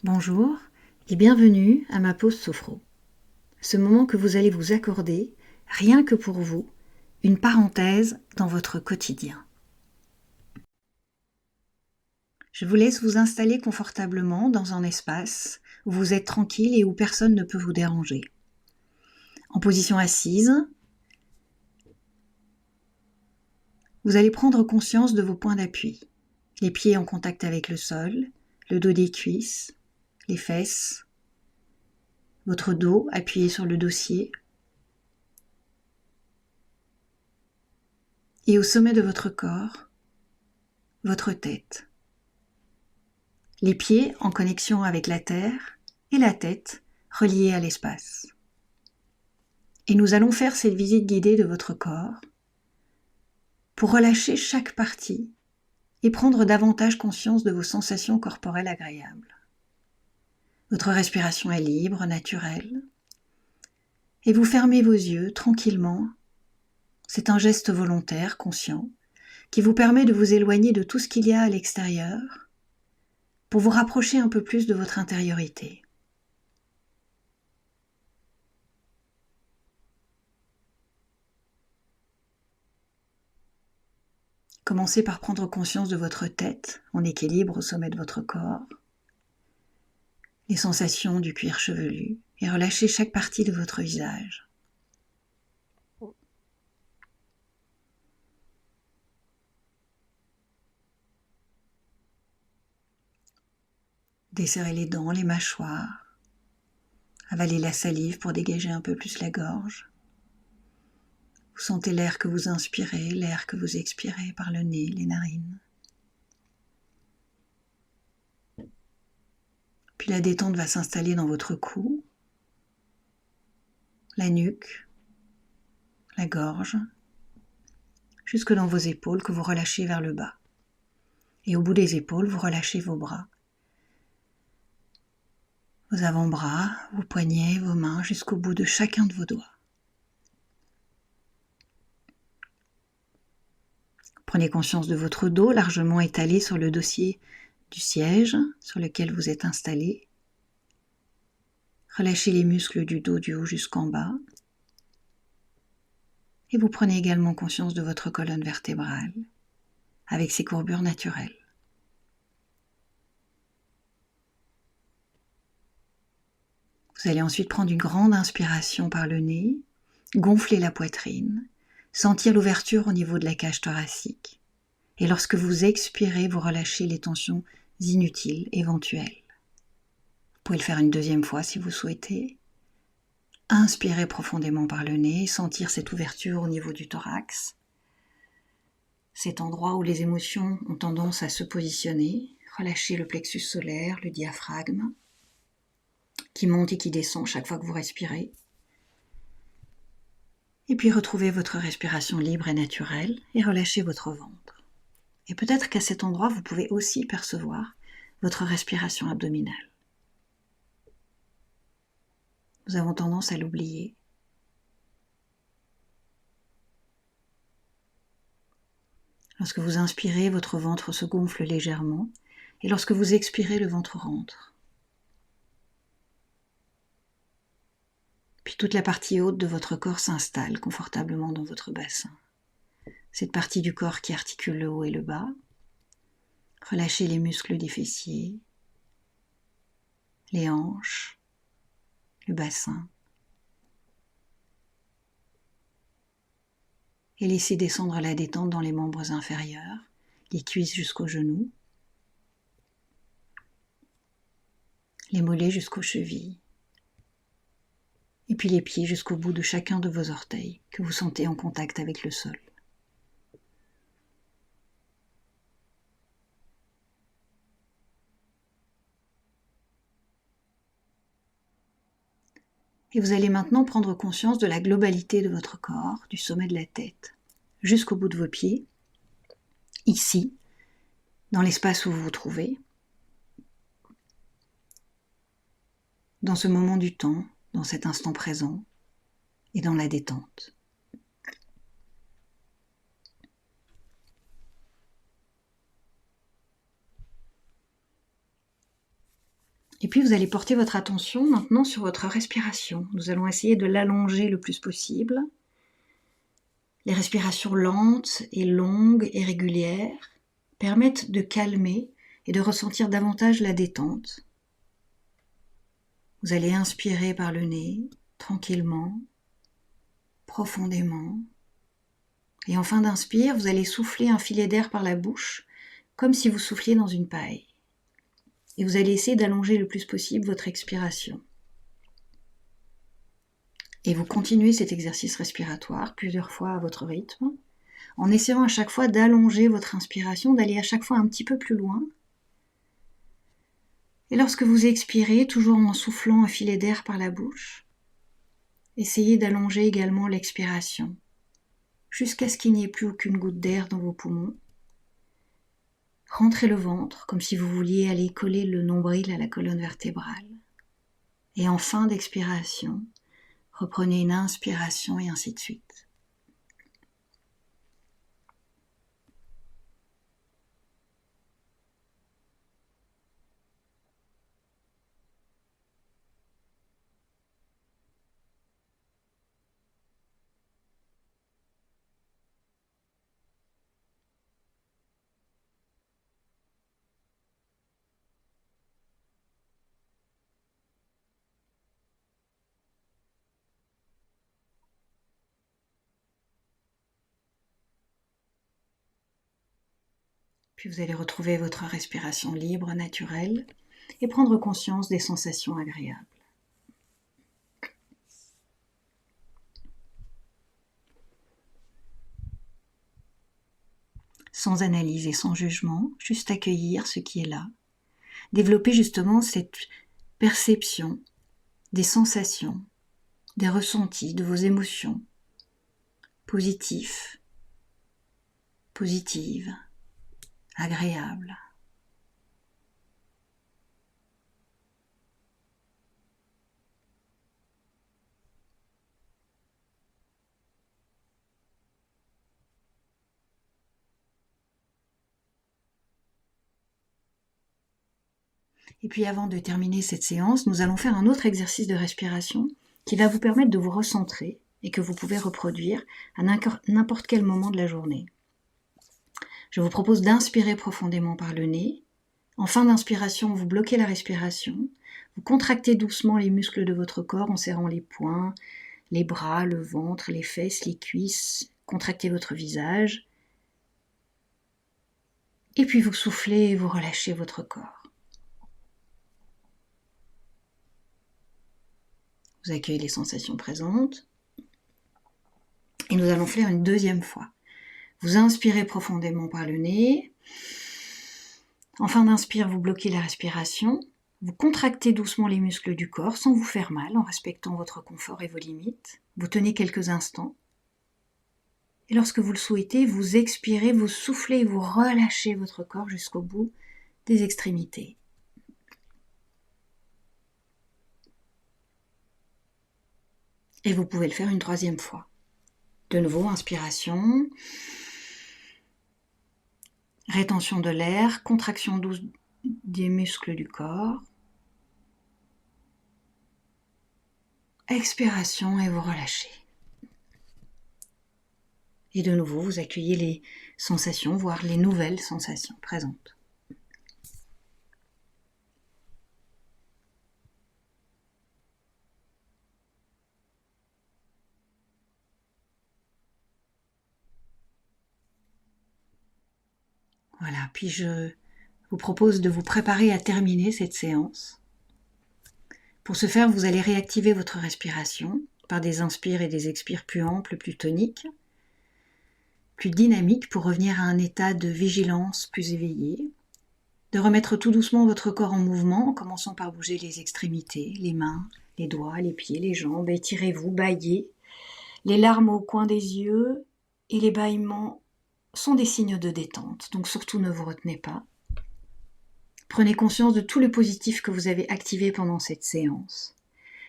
Bonjour et bienvenue à ma pause sophro. Ce moment que vous allez vous accorder, rien que pour vous, une parenthèse dans votre quotidien. Je vous laisse vous installer confortablement dans un espace où vous êtes tranquille et où personne ne peut vous déranger. En position assise, vous allez prendre conscience de vos points d'appui. Les pieds en contact avec le sol, le dos des cuisses, les fesses, votre dos appuyé sur le dossier. Et au sommet de votre corps, votre tête. Les pieds en connexion avec la terre et la tête reliée à l'espace. Et nous allons faire cette visite guidée de votre corps pour relâcher chaque partie et prendre davantage conscience de vos sensations corporelles agréables. Votre respiration est libre, naturelle, et vous fermez vos yeux tranquillement. C'est un geste volontaire, conscient, qui vous permet de vous éloigner de tout ce qu'il y a à l'extérieur pour vous rapprocher un peu plus de votre intériorité. Commencez par prendre conscience de votre tête en équilibre au sommet de votre corps, les sensations du cuir chevelu et relâchez chaque partie de votre visage. Desserrez les dents, les mâchoires, avalez la salive pour dégager un peu plus la gorge. Vous sentez l'air que vous inspirez, l'air que vous expirez par le nez, les narines. Puis la détente va s'installer dans votre cou, la nuque, la gorge, jusque dans vos épaules que vous relâchez vers le bas. Et au bout des épaules, vous relâchez vos bras. Vos avant-bras, vos poignets, vos mains, jusqu'au bout de chacun de vos doigts. Prenez conscience de votre dos largement étalé sur le dossier du siège sur lequel vous êtes installé. Relâchez les muscles du dos du haut jusqu'en bas. Et vous prenez également conscience de votre colonne vertébrale avec ses courbures naturelles. Vous allez ensuite prendre une grande inspiration par le nez, gonfler la poitrine, sentir l'ouverture au niveau de la cage thoracique. Et lorsque vous expirez, vous relâchez les tensions inutiles, éventuelles. Vous pouvez le faire une deuxième fois si vous souhaitez. Inspirez profondément par le nez, sentir cette ouverture au niveau du thorax. Cet endroit où les émotions ont tendance à se positionner. Relâchez le plexus solaire, le diaphragme, qui monte et qui descend chaque fois que vous respirez. Et puis retrouvez votre respiration libre et naturelle et relâchez votre ventre. Et peut-être qu'à cet endroit, vous pouvez aussi percevoir votre respiration abdominale. Nous avons tendance à l'oublier. Lorsque vous inspirez, votre ventre se gonfle légèrement et lorsque vous expirez, le ventre rentre. Puis toute la partie haute de votre corps s'installe confortablement dans votre bassin. Cette partie du corps qui articule le haut et le bas. Relâchez les muscles des fessiers, les hanches, le bassin. Et laissez descendre la détente dans les membres inférieurs, les cuisses jusqu'aux genoux, les mollets jusqu'aux chevilles, et puis les pieds jusqu'au bout de chacun de vos orteils que vous sentez en contact avec le sol. Et vous allez maintenant prendre conscience de la globalité de votre corps, du sommet de la tête, jusqu'au bout de vos pieds, ici, dans l'espace où vous vous trouvez, dans ce moment du temps, dans cet instant présent et dans la détente. Et puis vous allez porter votre attention maintenant sur votre respiration. Nous allons essayer de l'allonger le plus possible. Les respirations lentes et longues et régulières permettent de calmer et de ressentir davantage la détente. Vous allez inspirer par le nez, tranquillement, profondément. Et en fin d'inspire, vous allez souffler un filet d'air par la bouche, comme si vous souffliez dans une paille. Et vous allez essayer d'allonger le plus possible votre expiration. Et vous continuez cet exercice respiratoire plusieurs fois à votre rythme, en essayant à chaque fois d'allonger votre inspiration, d'aller à chaque fois un petit peu plus loin. Et lorsque vous expirez, toujours en soufflant un filet d'air par la bouche, essayez d'allonger également l'expiration, jusqu'à ce qu'il n'y ait plus aucune goutte d'air dans vos poumons. Rentrez le ventre, comme si vous vouliez aller coller le nombril à la colonne vertébrale. Et en fin d'expiration, reprenez une inspiration et ainsi de suite. Puis vous allez retrouver votre respiration libre, naturelle, et prendre conscience des sensations agréables. Sans analyse et sans jugement, juste accueillir ce qui est là. Développer justement cette perception des sensations, des ressentis, de vos émotions, positifs, positives, agréables. Et puis avant de terminer cette séance, nous allons faire un autre exercice de respiration qui va vous permettre de vous recentrer et que vous pouvez reproduire à n'importe quel moment de la journée. Je vous propose d'inspirer profondément par le nez. En fin d'inspiration, vous bloquez la respiration. Vous contractez doucement les muscles de votre corps en serrant les poings, les bras, le ventre, les fesses, les cuisses. Contractez votre visage. Et puis vous soufflez et vous relâchez votre corps. Vous accueillez les sensations présentes. Et nous allons faire une deuxième fois. Vous inspirez profondément par le nez. En fin d'inspire, vous bloquez la respiration. Vous contractez doucement les muscles du corps sans vous faire mal, en respectant votre confort et vos limites. Vous tenez quelques instants. Et lorsque vous le souhaitez, vous expirez, vous soufflez et vous relâchez votre corps jusqu'au bout des extrémités. Et vous pouvez le faire une troisième fois. De nouveau, inspiration, rétention de l'air, contraction douce des muscles du corps. Expiration et vous relâchez. Et de nouveau, vous accueillez les sensations, voire les nouvelles sensations présentes. Voilà, puis je vous propose de vous préparer à terminer cette séance. Pour ce faire, vous allez réactiver votre respiration par des inspires et des expires plus amples, plus toniques, plus dynamiques pour revenir à un état de vigilance plus éveillé, de remettre tout doucement votre corps en mouvement en commençant par bouger les extrémités, les mains, les doigts, les pieds, les jambes, étirez-vous, bâillez. Les larmes au coin des yeux et les bâillements sont des signes de détente, donc surtout ne vous retenez pas. Prenez conscience de tout le positif que vous avez activé pendant cette séance.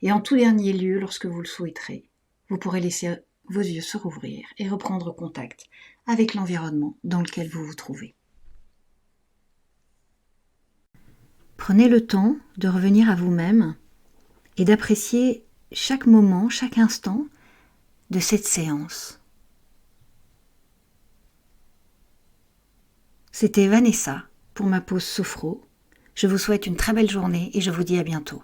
Et en tout dernier lieu, lorsque vous le souhaiterez, vous pourrez laisser vos yeux se rouvrir et reprendre contact avec l'environnement dans lequel vous vous trouvez. Prenez le temps de revenir à vous-même et d'apprécier chaque moment, chaque instant de cette séance. C'était Vanessa pour ma pause sophro. Je vous souhaite une très belle journée et je vous dis à bientôt.